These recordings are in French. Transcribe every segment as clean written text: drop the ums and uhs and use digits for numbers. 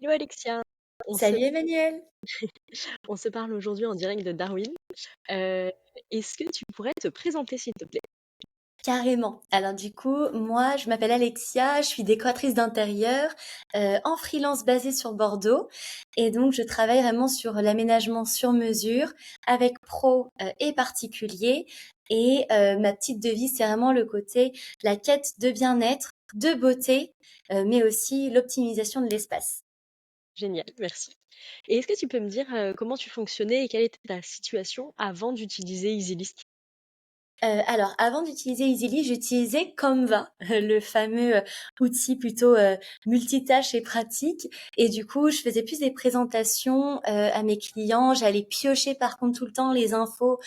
Hello Alexia, on se, Salut Emmanuel. on se parle aujourd'hui en direct de Darwin. Euh, Est-ce que tu pourrais te présenter s'il te plaît? Carrément. Alors du coup, moi, je m'appelle Alexia, je suis décoratrice d'intérieur en freelance basée sur Bordeaux. Et donc, je travaille vraiment sur l'aménagement sur mesure avec pro et particulier. Et ma petite devise, c'est vraiment le côté, la quête de bien-être, de beauté, mais aussi l'optimisation de l'espace. Génial, merci. Et est-ce que tu peux me dire comment tu fonctionnais et quelle était ta situation avant d'utiliser EasyList? Alors, avant d'utiliser Easily, j'utilisais Canva, le fameux outil plutôt multitâche et pratique. Et du coup, je faisais plus des présentations à mes clients. J'allais piocher par contre tout le temps les infos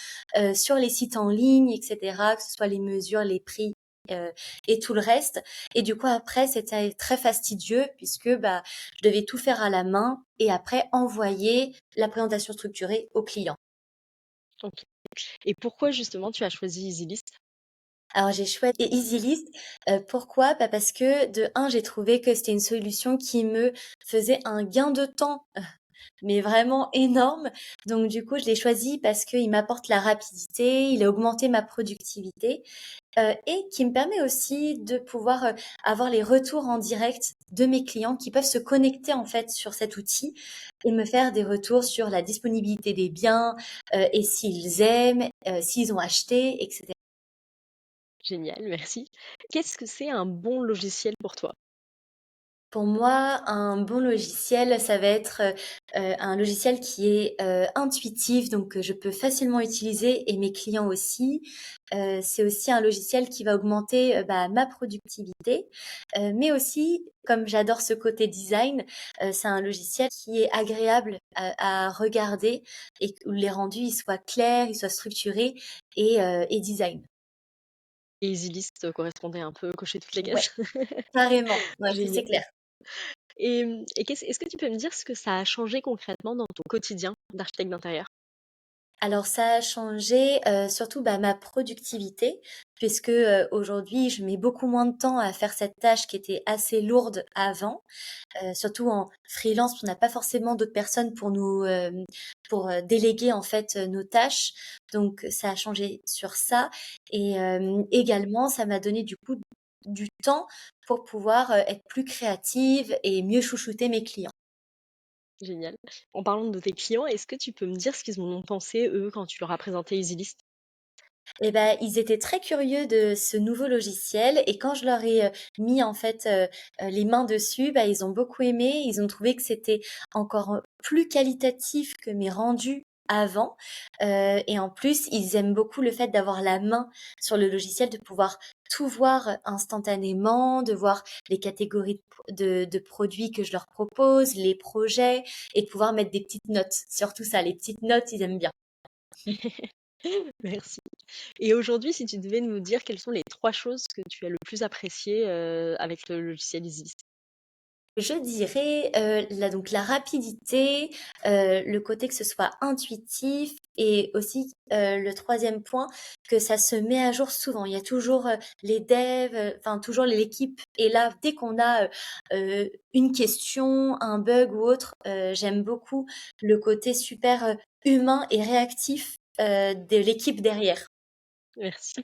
sur les sites en ligne, etc., que ce soit les mesures, les prix. euh, et tout le reste. Et du coup, après, c'était très fastidieux puisque bah, je devais tout faire à la main et après envoyer la présentation structurée au client. Ok. Et pourquoi justement tu as choisi EasyList? Alors j'ai choisi EasyList. Pourquoi? Bah, parce que de un, j'ai trouvé que c'était une solution qui me faisait un gain de temps, mais vraiment énorme. Donc du coup, je l'ai choisi parce qu'il m'apporte la rapidité, il a augmenté ma productivité, et qui me permet aussi de pouvoir, avoir les retours en direct de mes clients qui peuvent se connecter en fait sur cet outil et me faire des retours sur la disponibilité des biens, et s'ils aiment, s'ils ont acheté et cetera. Génial, merci. Qu'est-ce que c'est un bon logiciel pour toi? Pour moi, un bon logiciel, ça va être un logiciel qui est intuitif, donc que je peux facilement utiliser et mes clients aussi. C'est aussi un logiciel qui va augmenter bah, ma productivité, mais aussi, comme j'adore ce côté design, c'est un logiciel qui est agréable à regarder et où les rendus ils soient clairs, ils soient structurés et design. Et EasyList correspondait un peu, cocher toutes les Ouais, cases. carrément. Ouais, c'est Génial. clair. Et est-ce que tu peux me dire ce que ça a changé concrètement dans ton quotidien d'architecte d'intérieur? Alors ça a changé, surtout, bah, ma productivité puisque, aujourd'hui, je mets beaucoup moins de temps à faire cette tâche qui était assez lourde avant, surtout en freelance, on n'a pas forcément d'autres personnes pour nous, pour, déléguer en fait, nos tâches. Donc ça a changé sur ça et également ça m'a donné du coup du temps pour pouvoir, être plus créative et mieux chouchouter mes clients. Génial. En parlant de tes clients, est-ce que tu peux me dire ce qu'ils en ont pensé, eux, quand tu leur as présenté EasyList? Et ben, ils étaient très curieux de ce nouveau logiciel et quand je leur ai, mis en fait, les mains dessus, bah, ils ont beaucoup aimé. Ils ont trouvé que c'était encore, plus qualitatif que mes rendus avant, et en plus, ils aiment beaucoup le fait d'avoir la main sur le logiciel, de pouvoir tout voir instantanément, de voir les catégories de produits que je leur propose, les projets et de pouvoir mettre des petites notes. Surtout ça, les petites notes, ils aiment bien. Merci. Et aujourd'hui, si tu devais nous dire quelles sont les 3 choses que tu as le plus appréciées, avec le logiciel EasyList? Je dirais, la rapidité, le côté que ce soit intuitif et aussi, le troisième point, que ça se met à jour souvent. Il y a toujours, les devs, enfin toujours l'équipe est là dès qu'on a, une question, un bug ou autre. J'aime beaucoup le côté super, humain et réactif, de l'équipe derrière. Merci.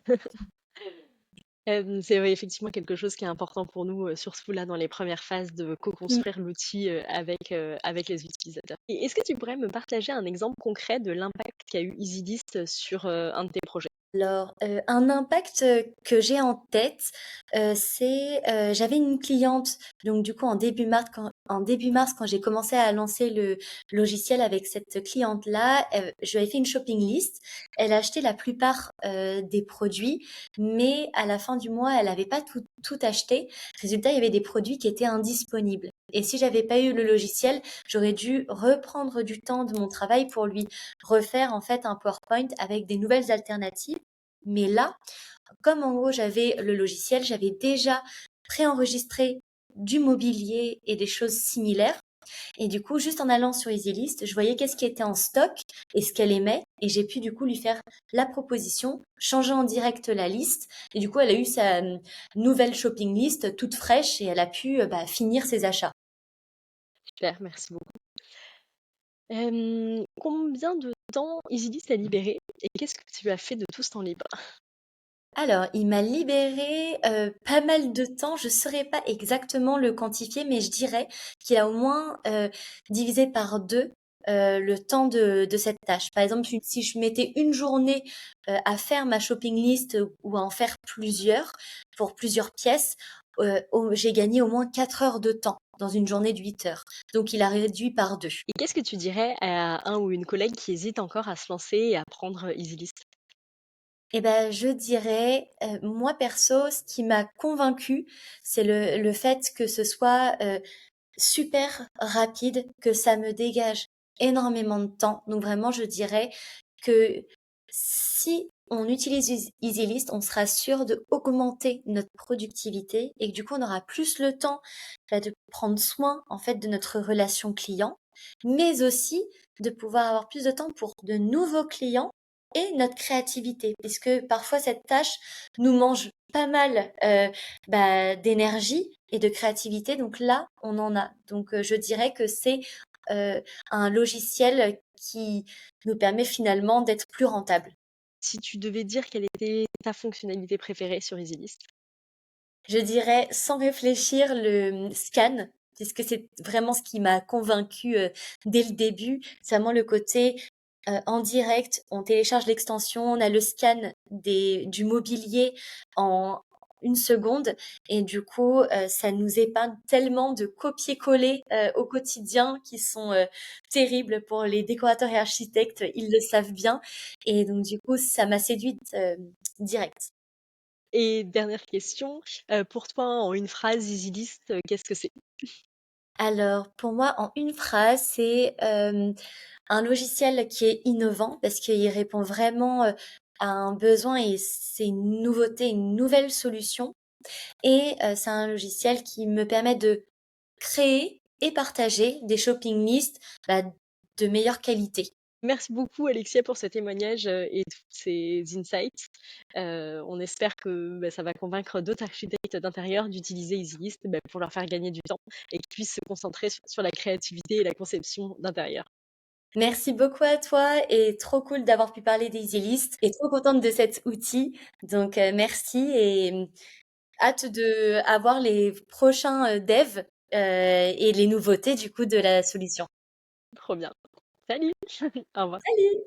C'est ouais, effectivement quelque chose qui est important pour nous, surtout là dans les premières phases de Mmh. co-construire l'outil, avec les utilisateurs. Et est-ce que tu pourrais me partager un exemple concret de l'impact qu'a eu EasyList sur, un de tes projets? Alors, un impact, que j'ai en tête, c'est, j'avais une cliente, donc du coup en début mars quand j'ai commencé à lancer le logiciel avec cette cliente-là, je lui avais fait une shopping list. Elle a acheté la plupart, des produits, mais à la fin du mois, elle n'avait pas tout acheté. Résultat, il y avait des produits qui étaient indisponibles et si j'avais pas eu le logiciel, j'aurais dû reprendre du temps de mon travail pour lui refaire en fait un PowerPoint avec des nouvelles alternatives. Mais là, comme en gros j'avais le logiciel, j'avais déjà préenregistré du mobilier et des choses similaires. Et du coup, juste en allant sur EasyList, je voyais qu'est-ce qui était en stock et ce qu'elle aimait. Et j'ai pu du coup lui faire la proposition, changer en direct la liste. Et du coup, elle a eu sa nouvelle shopping list toute fraîche et elle a pu bah, finir ses achats. Super, merci beaucoup. Combien de temps EasyList a libéré et qu'est-ce que tu as fait de tout ce temps libre? Alors, il m'a libéré pas mal de temps. Je saurais pas exactement le quantifier, mais je dirais qu'il a au moins divisé par deux le temps de cette tâche. Par exemple, si je mettais une journée à faire ma shopping list ou à en faire plusieurs pour plusieurs pièces, j'ai gagné au moins 4 heures de temps dans une journée de 8 heures. Donc, il a réduit par deux. Et qu'est-ce que tu dirais à un ou une collègue qui hésite encore à se lancer et à prendre EasyList? Eh ben, je dirais, moi perso, ce qui m'a convaincue, c'est le fait que ce soit super rapide, que ça me dégage énormément de temps. Donc vraiment, je dirais que si on utilise EasyList, on sera sûr de augmenter notre productivité et que du coup, on aura plus le temps de prendre soin en fait de notre relation client, mais aussi de pouvoir avoir plus de temps pour de nouveaux clients et notre créativité, puisque parfois cette tâche nous mange pas mal d'énergie et de créativité. Donc là, on en a. Donc je dirais que c'est euh, un logiciel qui nous permet finalement d'être plus rentable. Si tu devais dire quelle était ta fonctionnalité préférée sur EasyList? Je dirais sans réfléchir le scan, puisque c'est vraiment ce qui m'a convaincu dès le début. C'est vraiment le côté en direct, on télécharge l'extension, on a le scan du mobilier en une seconde et du coup, ça nous épargne tellement de copier-coller au quotidien qui sont terribles pour les décorateurs et architectes, ils le savent bien et donc du coup, ça m'a séduite direct. Et dernière question, pour toi, en une phrase, EasyList, qu'est-ce que c'est? Alors, pour moi, en une phrase, c'est un logiciel qui est innovant parce qu'il répond vraiment à un besoin et c'est une nouveauté, une nouvelle solution. Et c'est un logiciel qui me permet de créer et partager des shopping lists de meilleure qualité. Merci beaucoup Alexia pour ce témoignage et tous ces insights. On espère que ça va convaincre d'autres architectes d'intérieur d'utiliser EasyList pour leur faire gagner du temps et qu'ils puissent se concentrer sur la créativité et la conception d'intérieur. Merci beaucoup à toi et trop cool d'avoir pu parler des listes et trop contente de cet outil. Donc merci et hâte de avoir les prochains devs et les nouveautés du coup de la solution. Trop bien. Salut. Au revoir. Salut!